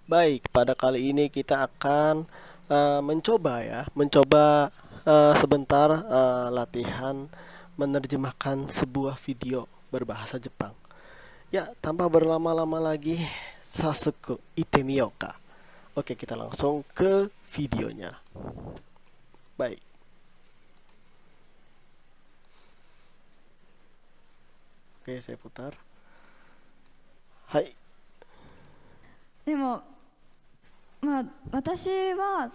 Baik, pada kali ini kita akan mencoba sebentar latihan menerjemahkan sebuah video berbahasa Jepang. Ya, tanpa berlama-lama lagi, Sasuke Itemiyoka. Oke, kita langsung ke videonya. Baik, oke saya putar. Hai. でも、私は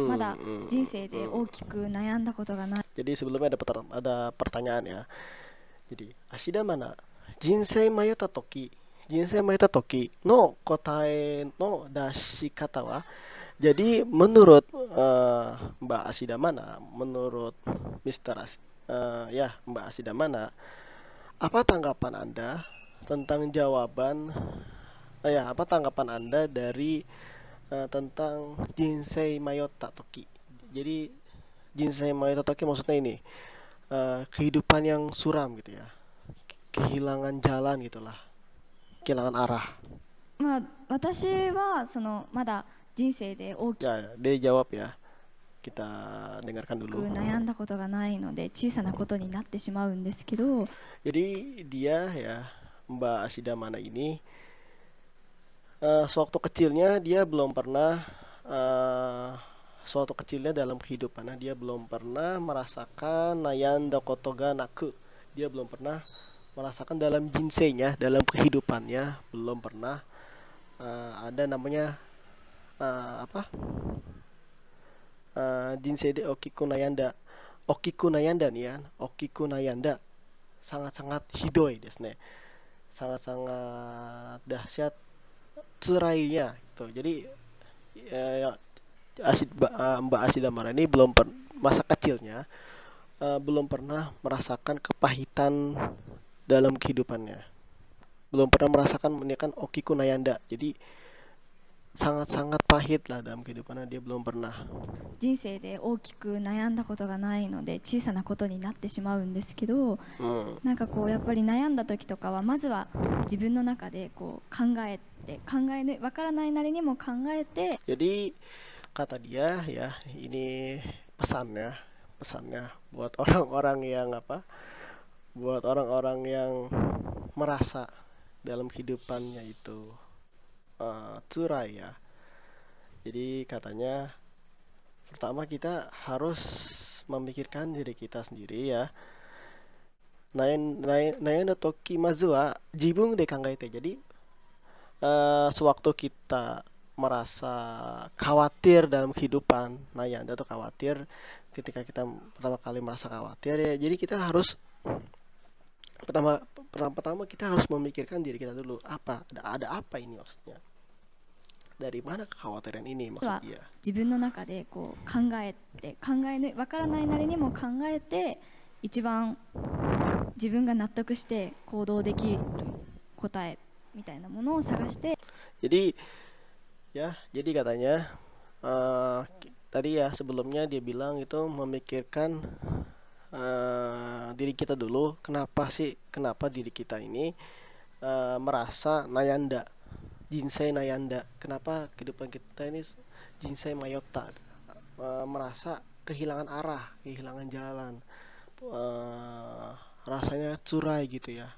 まだ Hmm, 人生で hmm. 大きく悩んだことがない。Jadi sebelumnya ada pertanyaan ya. Jadi, Ashida mana? Jinsei mayota toki. Jinsei mayota toki no kotae no dashikata wa. Jadi menurut Mbak Ashida mana? Menurut Mister ya, Mbak Ashida mana? Apa tanggapan Anda tentang jawaban apa tanggapan Anda dari tentang Jinsei mayota toki? Jadi Jinsei mayota toki maksudnya ini kehidupan yang suram gitu ya, kehilangan jalan gitulah, kehilangan arah. 私はまだ人生で大き Ya, dia jawab ya. Kita dengarkan く dulu. 悩んだことがないので小さなことになってしまうんですけど、Jadi dia ya, Mbak Ashida mana ini, sewaktu kecilnya dia belum pernah sewaktu kecilnya dalam kehidupannya dia belum pernah merasakan nayanda kotoga naku. Dia belum pernah merasakan dalam jinseinya, dalam kehidupannya belum pernah ada namanya apa Jinsei de Okiku Nayanda. Okiku Nayanda nih ya. Okiku Nayanda sangat-sangat hidoi desu ne. Sangat-sangat dahsyat tsurainya gitu. Jadi ya, Mbak Ashida Mara ini masa kecilnya belum pernah merasakan kepahitan dalam kehidupannya. Belum pernah merasakan ini kan Okiku Nayanda. Jadi sangat-sangat pahit lah dalam kehidupannya, dia belum pernah. 人生で大きく悩んだことがないので小さなことになってしまうんですけど、Hmm. なんかこうやっぱり悩んだ時とかはまずは自分の中でこう考えてわからないなりにも考えて Jadi kata dia ya, ini pesannya buat orang-orang yang buat orang-orang yang merasa dalam kehidupannya itu curai ya. Jadi katanya pertama kita harus memikirkan diri kita sendiri ya. Nayan no toki mazu wa jibun de kangaete. Jadi sewaktu kita merasa khawatir dalam kehidupan, Nayanda tuh khawatir, ketika kita pertama kali merasa khawatir ya, jadi kita harus pertama pertama kita harus memikirkan diri kita dulu, ada apa ini maksudnya, dari mana kekhawatiran ini は maksudnya. 自分の中でこう考えてわからないなりにも考えて一番自分が納得して行動できる答えみたいなものを探して Jadi jadi katanya tadi ya sebelumnya dia bilang itu memikirkan diri kita dulu, kenapa diri kita ini merasa Nayanda, Jinsei Nayanda, kenapa kehidupan kita ini Jinsei Mayota, merasa kehilangan arah, kehilangan jalan, rasanya curai gitu ya,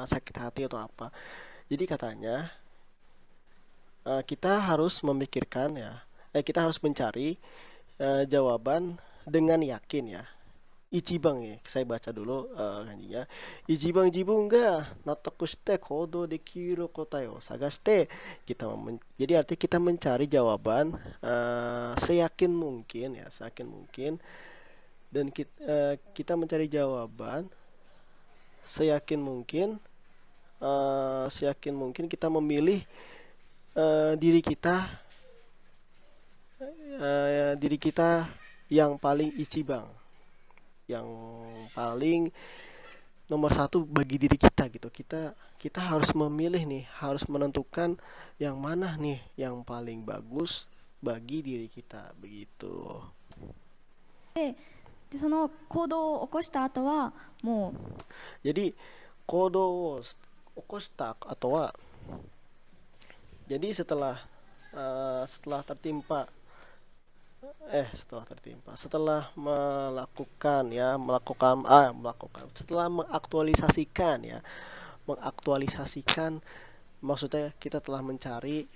sakit hati atau apa. Jadi katanya kita harus memikirkan ya, kita harus mencari jawaban dengan yakin ya. Ichibang ya, saya baca dulu kanjinya. Ichibang jibun ga natoku shite kodo dekiru kotae o sagashite, jadi artinya kita mencari jawaban seyakin mungkin ya, seyakin mungkin, dan kita mencari jawaban seyakin mungkin kita memilih diri kita yang paling ichibang, yang paling nomor satu bagi diri kita gitu. Kita harus memilih nih, harus menentukan yang mana nih yang paling bagus bagi diri kita begitu. でその行動を起こした後はもう Jadi kodo okoshita atau jadi setelah setelah tertimpa setelah melakukan setelah mengaktualisasikan, maksudnya kita telah mencari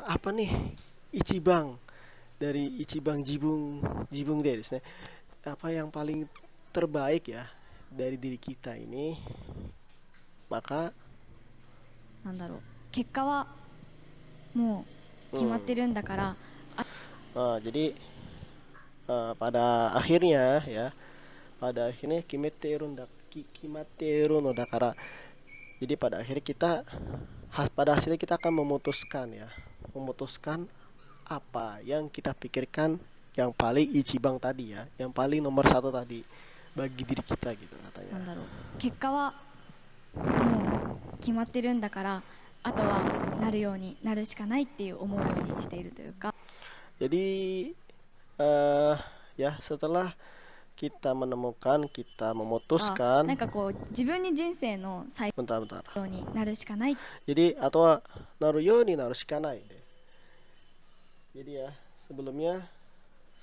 apa nih Ichibang dari Ichibang Jibung Jibung deh apa yang paling terbaik ya dari diri kita ini, maka なんだろう、結果はもう決まってるんだから、jadi pada akhirnya ya kimateru no dakara, jadi pada hasilnya kita akan memutuskan apa yang kita pikirkan yang paling ichibang tadi ya, yang paling nomor satu tadi bagi diri kita gitu な katanya. んだろう、結果はもう決まってるんだから、あとはなるようになるしかないっていう思うようにしているというか。 Jadi ya setelah kita memutuskan なんかこう自分に人生の最 bentar 良になるしかない。 jadi atau naruyo ni narushikanai deh. Jadi ya sebelumnya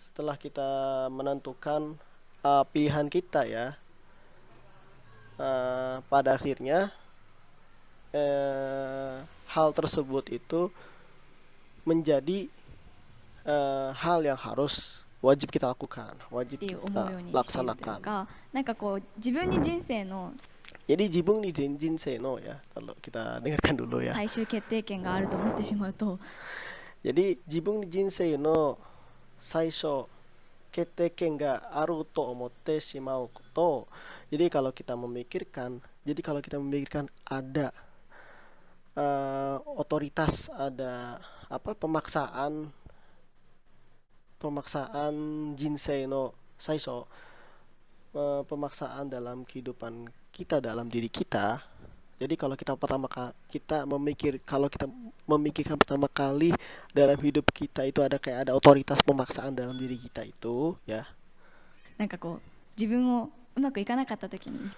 setelah kita menentukan pilihan kita ya, pada akhirnya hal tersebut itu menjadi hal yang wajib kita lakukan, っ wajib ていう思 kita うようにしているという laksanakan. か、なんかこう自分に人生の Jadi jibung ni jinsei no ya, kalau kita dengarkan dulu ya. 最終決定権があると思ってしまうと、 Jadi jibung ni jinsei no saisho ketteken ga aru to omotte shimau koto. Jadi kalau kita memikirkan ada otoritas, ada apa pemaksaan jinsei no saisho, pemaksaan dalam kehidupan kita, dalam diri kita. Jadi kalau kita memikirkan pertama kali dalam hidup kita itu ada otoritas pemaksaan dalam diri kita itu ya. なんかこう自分をうまくいかなかった時に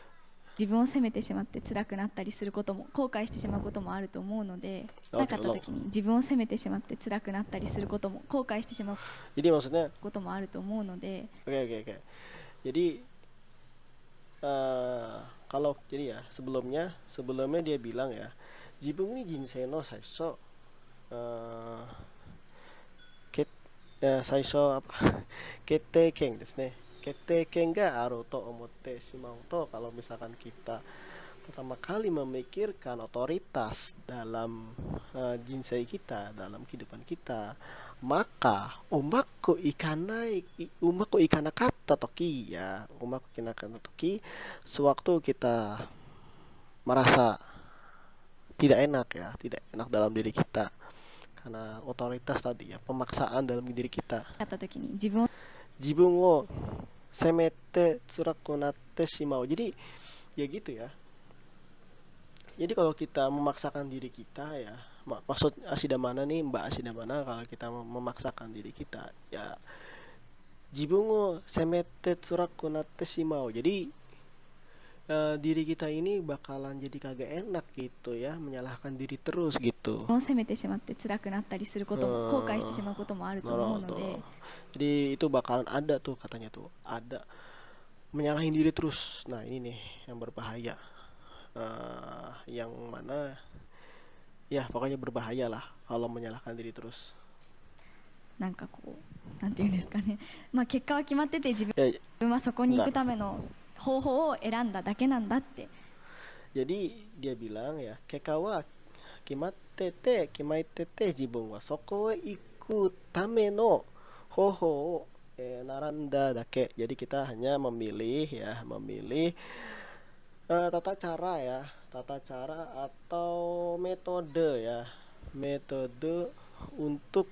自分を責めてしまって辛くなったりすることも、後悔してしまうこともあると思うので、なかった時に自分を責めてしまって辛くなったりすることも、後悔してしまう Jadi maksudnya こともあると思うので、 oke. Jadi kalau jadi ya sebelumnya dia bilang ya, jibung ni jinsei no saisho saisho apa ketteken desu ne. Ketteken ga aru to omotte shimau to, kalau misalkan kita pertama kali memikirkan otoritas dalam jinsei kita, dalam kehidupan kita, maka umaku ikanakatta toki ya, sewaktu kita merasa tidak enak dalam diri kita karena otoritas tadi ya, pemaksaan dalam diri kita. なった時に自分を Jibun wo semete tsuraku natte shimau. Jadi ya gitu ya. Jadi kalau kita memaksakan diri kita ya, maksud Ashidamana nih, Mbak Ashidamana, kalau kita memaksakan diri kita ya, jibun wo semete tsuraku natte shimau. Jadi diri kita ini bakalan jadi kagak enak gitu ya, menyalahkan diri terus gitu. 責めてしまって辛くなったりすることも、後悔してしまうこともあると思うので、 Jadi itu bakalan ada tuh katanya tuh, ada menyalahin diri terus. Nah ini nih yang berbahaya, yang mana ya pokoknya berbahaya lah kalau menyalahkan diri terus. なんかこうなんていうんですかね、まあ結果は決まってて自 Ya, 分はそこに行くための方法を選んだだけなんだって。 jadi dia bilang ya, kekawa kimaitete jibun wa soko e iku tame no hoho naranda dake. Jadi kita hanya memilih tata cara atau metode untuk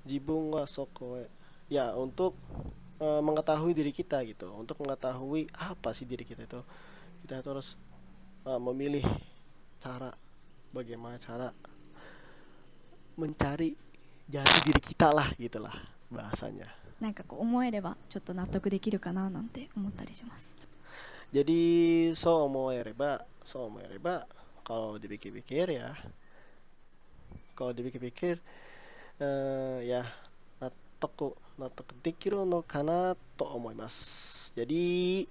jibun wa soko ya, untuk mengetahui diri kita gitu, untuk mengetahui apa sih diri kita itu. Kita harus memilih bagaimana cara mencari jati diri kita lah, gitulah bahasanya. なんかこう思えればちょっと納得できるかななんて思ったりします。 Jadi so omoereba kalau dipikir-pikir ya, kalau dipikir-pikir ya natoku dekiru no kana to omoimasu. Jadi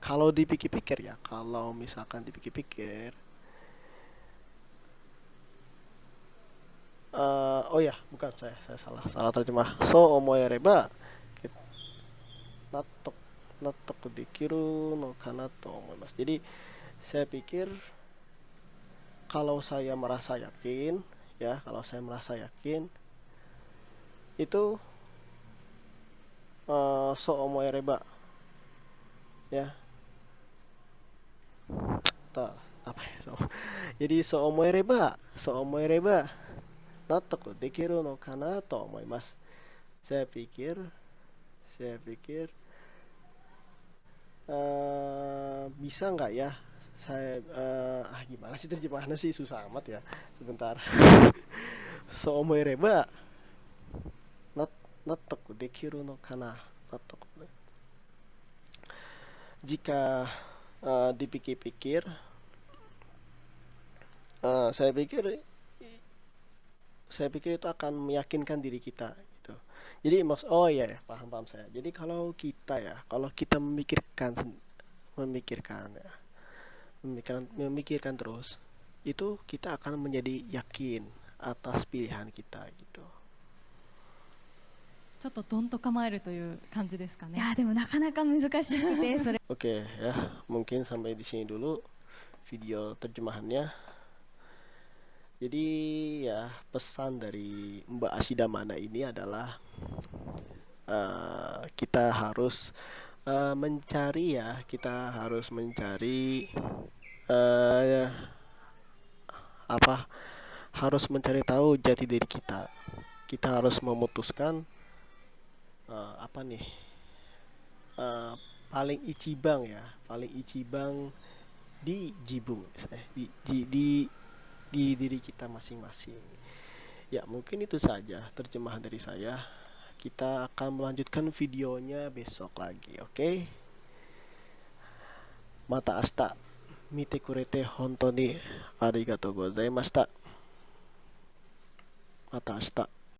kalau dipikir-pikir ya, kalau misalkan dipikir-pikir, oh ya, bukan, saya salah terjemah. So omoereba natok natoku dekiru no kana to omoimasu. Jadi saya pikir kalau saya merasa yakin, ya, kalau saya merasa yakin itu so omoereba, ya. Apa ya, jadi so omoereba natoku dekiru no kana to omoimasu. Saya pikir saya pikir bisa nggak ya saya gimana sih terjemahannya sih, susah amat ya, sebentar. So omoereba natoku dekiru no kana natoku, jika dipikir-pikir, saya pikir itu akan meyakinkan diri kita gitu. Jadi oh iya ya, paham saya. Jadi kalau kita memikirkan terus, itu kita akan menjadi yakin atas pilihan kita gitu. ちょっとどんと構えるという感じですかね。いやでもなかなか難しくてそれ Oke ya, mungkin sampai di sini dulu video terjemahannya. Jadi ya, pesan dari Mbak Ashida Mana ini adalah kita harus mencari harus mencari tahu jati diri kita. Kita harus memutuskan apa nih, paling ichibang di jibung, di diri kita masing-masing. Ya, mungkin itu saja terjemahan dari saya. Kita akan melanjutkan videonya besok lagi, oke? Mata asta mite kurete hontou ni arigatou gozaimashita. Mata asta.